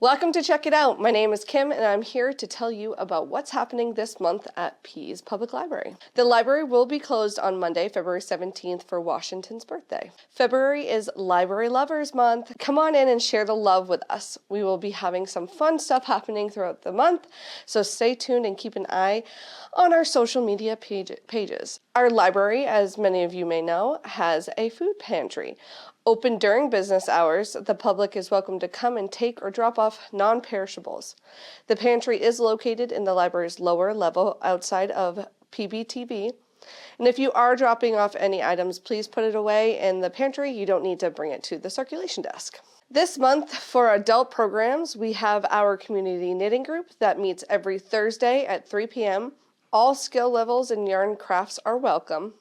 Welcome to Check It Out. My name is Kim and I'm here to tell you about what's happening this month at Pease Public Library. The library will be closed on Monday, February 17th for Washington's birthday. February is Library Lovers Month. Come on in and share the love with us. We will be having some fun stuff happening throughout the month, so stay tuned and keep an eye on our social media pages. Our library, as many of you may know, has a food pantry. Open during business hours, the public is welcome to come and take or drop off non-perishables. The pantry is located in the library's lower level outside of PBTV. And if you are dropping off any items, please put it away in the pantry. You don't need to bring it to the circulation desk. This month, for adult programs, we have our community knitting group that meets every Thursday at 3 p.m. All skill levels and yarn crafts are welcome.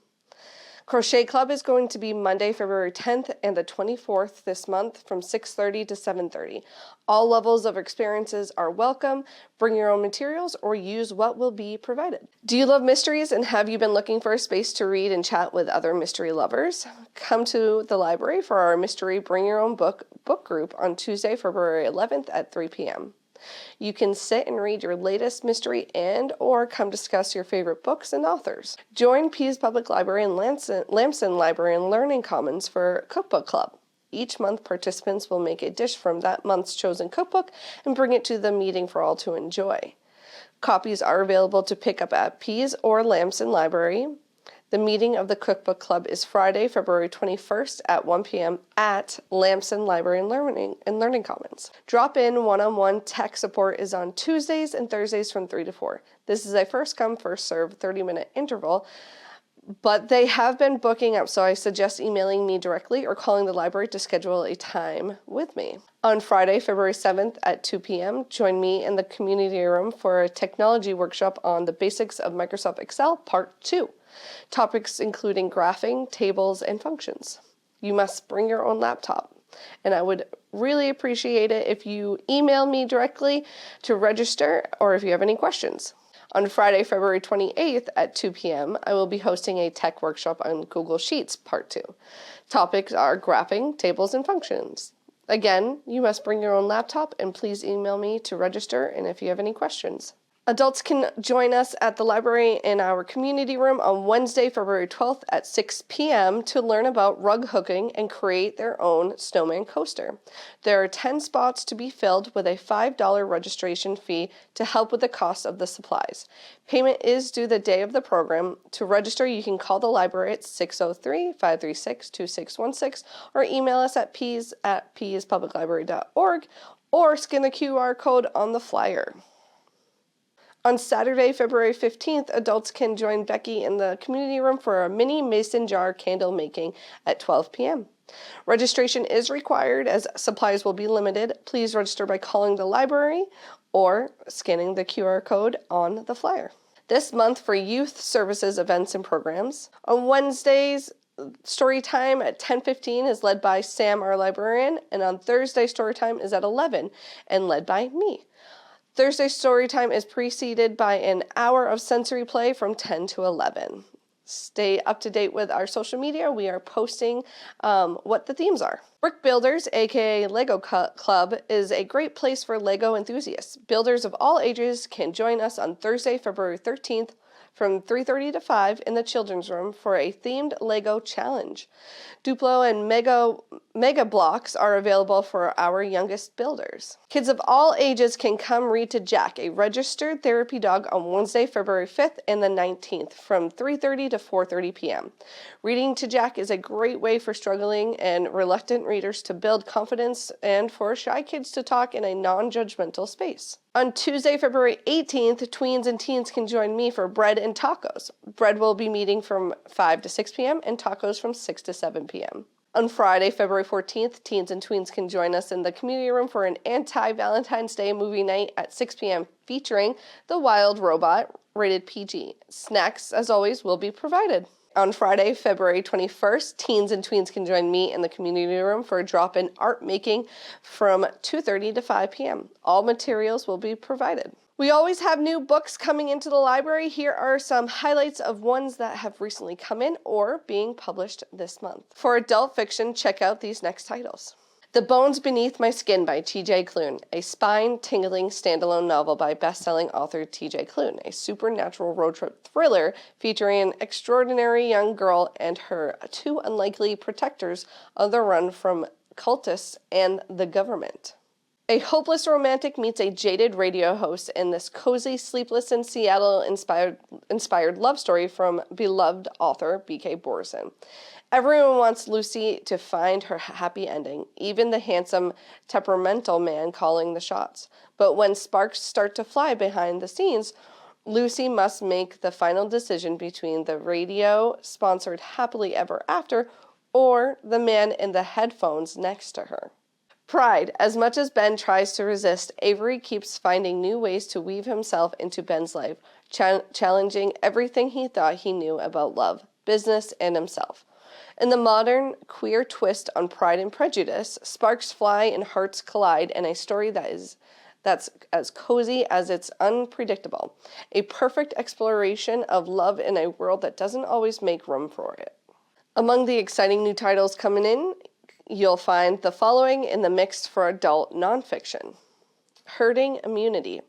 Crochet Club is going to be Monday, February 10th and the 24th this month from 6:30 to 7:30. All levels of experiences are welcome. Bring your own materials or use what will be provided. Do you love mysteries and have you been looking for a space to read and chat with other mystery lovers? Come to the library for our mystery Bring Your Own Book group on Tuesday, February 11th at 3 p.m. You can sit and read your latest mystery and or come discuss your favorite books and authors. Join Pease Public Library and Lamson Library and Learning Commons for Cookbook Club. Each month, participants will make a dish from that month's chosen cookbook and bring it to the meeting for all to enjoy. Copies are available to pick up at Pease or Lamson Library. The meeting of the Cookbook Club is Friday, February 21st at 1 p.m. at Lamson Library and Learning Commons. Drop-in one-on-one tech support is on Tuesdays and Thursdays from 3 to 4. This is a first-come, first-served 30-minute interval, but they have been booking up, so I suggest emailing me directly or calling the library to schedule a time with me. On Friday, February 7th at 2 p.m., join me in the community room for a technology workshop on the basics of Microsoft Excel, Part 2. Topics including graphing, tables, and functions. You must bring your own laptop, and I would really appreciate it if you email me directly to register or if you have any questions. On Friday, February 28th at 2 p.m., I will be hosting a tech workshop on Google Sheets, Part 2. Topics are graphing, tables, and functions. Again, you must bring your own laptop, and please email me to register and if you have any questions. Adults can join us at the library in our community room on Wednesday, February 12th at 6 p.m. to learn about rug hooking and create their own snowman coaster. There are 10 spots to be filled with a $5 registration fee to help with the cost of the supplies. Payment is due the day of the program. To register, you can call the library at 603-536-2616 or email us at pease@peasepubliclibrary.org or scan the QR code on the flyer. On Saturday, February 15th, adults can join Becky in the community room for a mini mason jar candle making at 12 p.m. Registration is required as supplies will be limited. Please register by calling the library or scanning the QR code on the flyer. This month for youth services events and programs. On Wednesdays, story time at 10:15 is led by Sam, our librarian, and on Thursday, story time is at 11 and led by me. Thursday story time is preceded by an hour of sensory play from 10 to 11. Stay up to date with our social media. We are posting what the themes are. Brick Builders, aka Lego Club, is a great place for Lego enthusiasts. Builders of all ages can join us on Thursday, February 13th from 3:30 to 5 in the children's room for a themed Lego challenge. Duplo and Mega Blocks are available for our youngest builders. Kids of all ages can come read to Jack, a registered therapy dog, on Wednesday, February 5th and the 19th from 3:30 to 4:30 p.m. Reading to Jack is a great way for struggling and reluctant readers to build confidence and for shy kids to talk in a non-judgmental space. On Tuesday, February 18th, tweens and teens can join me for bread and tacos. Bread will be meeting from 5 to 6 p.m. and tacos from 6 to 7 p.m. On Friday, February 14th, teens and tweens can join us in the community room for an anti-Valentine's Day movie night at 6 p.m. featuring The Wild Robot, rated PG. Snacks, as always, will be provided. On Friday, February 21st, teens and tweens can join me in the community room for a drop-in art making from 2:30 to 5 p.m. All materials will be provided. We always have new books coming into the library. Here are some highlights of ones that have recently come in or being published this month. For adult fiction, check out these next titles. The Bones Beneath My Skin by T.J. Klune, a spine-tingling standalone novel by best-selling author T.J. Klune, a supernatural road trip thriller featuring an extraordinary young girl and her two unlikely protectors on the run from cultists and the government. A hopeless romantic meets a jaded radio host in this cozy, sleepless in Seattle-inspired love story from beloved author B.K. Borison. Everyone wants Lucy to find her happy ending, even the handsome, temperamental man calling the shots. But when sparks start to fly behind the scenes, Lucy must make the final decision between the radio-sponsored Happily Ever After or the man in the headphones next to her. Pride. As much as Ben tries to resist, Avery keeps finding new ways to weave himself into Ben's life, challenging everything he thought he knew about love, business, and himself. In the modern, queer twist on Pride and Prejudice, sparks fly and hearts collide in a story that's as cozy as it's unpredictable. A perfect exploration of love in a world that doesn't always make room for it. Among the exciting new titles coming in, you'll find the following in the mix for adult nonfiction. Herding Immunity.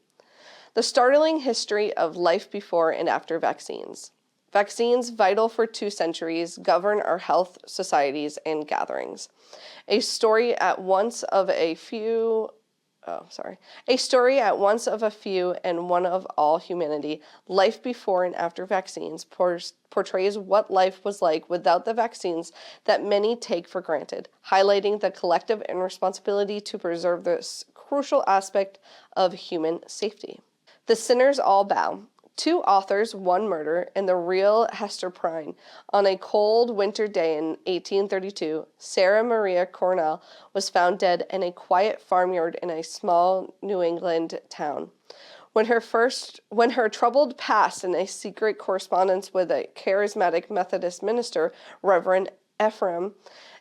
The startling history of life before and after vaccines. Vaccines, vital for 2 centuries, govern our health, societies, and gatherings. A story at once of a few and one of all humanity. Life before and after vaccines portrays what life was like without the vaccines that many take for granted, highlighting the collective responsibility to preserve this crucial aspect of human safety. The Sinners All Bow. 2 authors, 1 murder, and the real Hester Prynne. On a cold winter day in 1832, Sarah Maria Cornell was found dead in a quiet farmyard in a small New England town. When her troubled past and a secret correspondence with a charismatic Methodist minister, Reverend Ephraim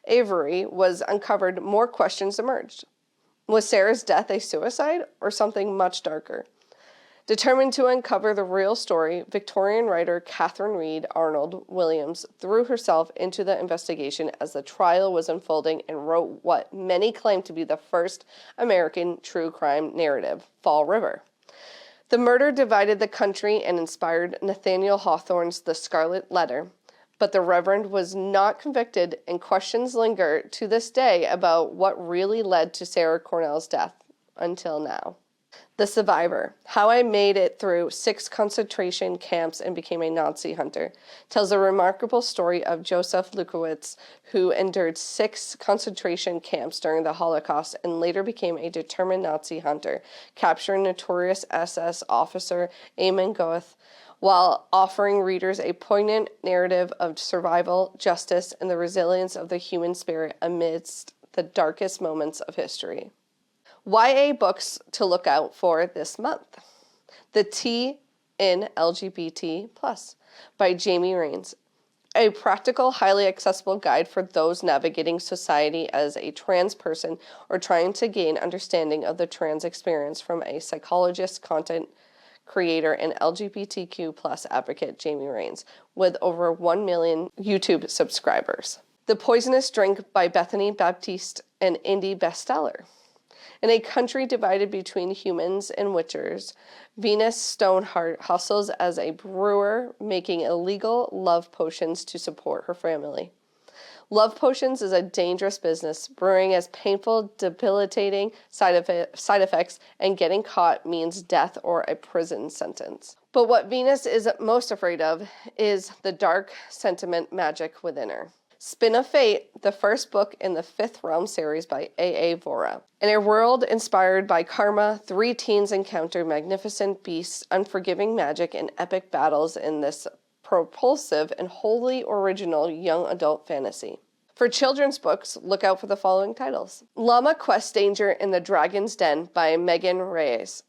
Avery, was uncovered, more questions emerged. Was Sarah's death a suicide or something much darker? Determined to uncover the real story, Victorian writer Catherine Reed Arnold Williams threw herself into the investigation as the trial was unfolding and wrote what many claim to be the first American true crime narrative, Fall River. The murder divided the country and inspired Nathaniel Hawthorne's The Scarlet Letter, but the Reverend was not convicted, and questions linger to this day about what really led to Sarah Cornell's death until now. The Survivor, How I Made It Through 6 Concentration Camps and Became a Nazi Hunter, tells a remarkable story of Joseph Lukowitz, who endured 6 concentration camps during the Holocaust and later became a determined Nazi hunter, capturing notorious SS officer Eamon Goeth, while offering readers a poignant narrative of survival, justice, and the resilience of the human spirit amidst the darkest moments of history. YA books to look out for this month. The T in LGBT+ by Jamie Rains. A practical, highly accessible guide for those navigating society as a trans person or trying to gain understanding of the trans experience from a psychologist, content creator, and LGBTQ+ advocate Jamie Rains, with over 1 million YouTube subscribers. The Poisonous Drink by Bethany Baptiste, an indie bestseller. In a country divided between humans and witchers, Venus Stoneheart hustles as a brewer, making illegal love potions to support her family. Love potions is a dangerous business. Brewing has painful, debilitating side effects, and getting caught means death or a prison sentence. But what Venus is most afraid of is the dark sentiment magic within her. Spin of Fate, the first book in the Fifth Realm series by A.A. Vora. In a world inspired by karma, 3 teens encounter magnificent beasts, unforgiving magic, and epic battles in this propulsive and wholly original young adult fantasy. For children's books, look out for the following titles. Llama Quest Danger in the Dragon's Den by Megan Reyes.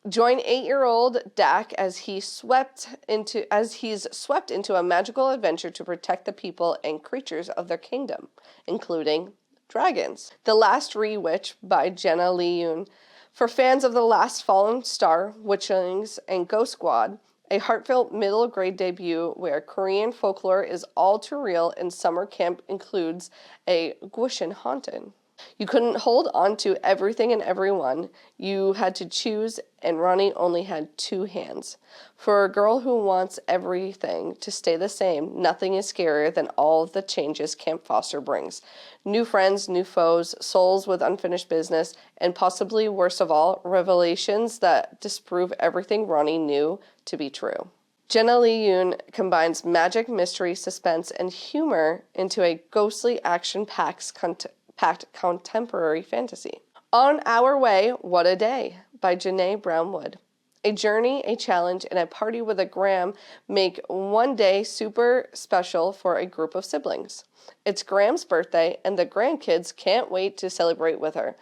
Join 8-year-old Dak as he's swept into a magical adventure to protect the people and creatures of their kingdom, including dragons. The Last Re-Witch by Jenna Lee Yoon. For fans of The Last Fallen Star, Witchlings, and Ghost Squad, a heartfelt middle-grade debut where Korean folklore is all too real and summer camp includes a Gwishin haunted. You couldn't hold on to everything and everyone. You had to choose, and Ronnie only had 2 hands. For a girl who wants everything to stay the same, nothing is scarier than all of the changes Camp Foster brings. New friends, new foes, souls with unfinished business, and possibly worst of all, revelations that disprove everything Ronnie knew to be true. Jenna Lee Yoon combines magic, mystery, suspense, and humor into a ghostly, action-packed contemporary fantasy. On Our Way, What a Day by Janae Brown-Wood. A journey, a challenge, and a party with a Graham make one day super special for a group of siblings. It's Graham's birthday, and the grandkids can't wait to celebrate with her.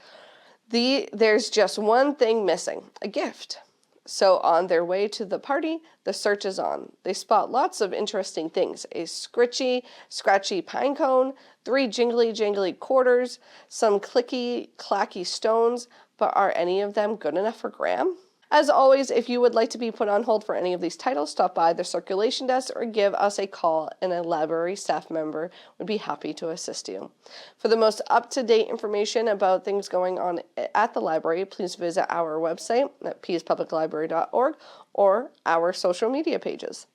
There's just one thing missing, a gift. So on their way to the party, the search is on. They spot lots of interesting things. A scratchy pine cone, 3 jingly quarters, some clicky, clacky stones, but are any of them good enough for Graham? As always, if you would like to be put on hold for any of these titles, stop by the circulation desk or give us a call, and a library staff member would be happy to assist you. For the most up-to-date information about things going on at the library, please visit our website at peaspubliclibrary.org or our social media pages.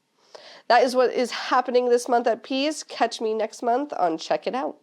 That is what is happening this month at Peas. Catch me next month on Check It Out.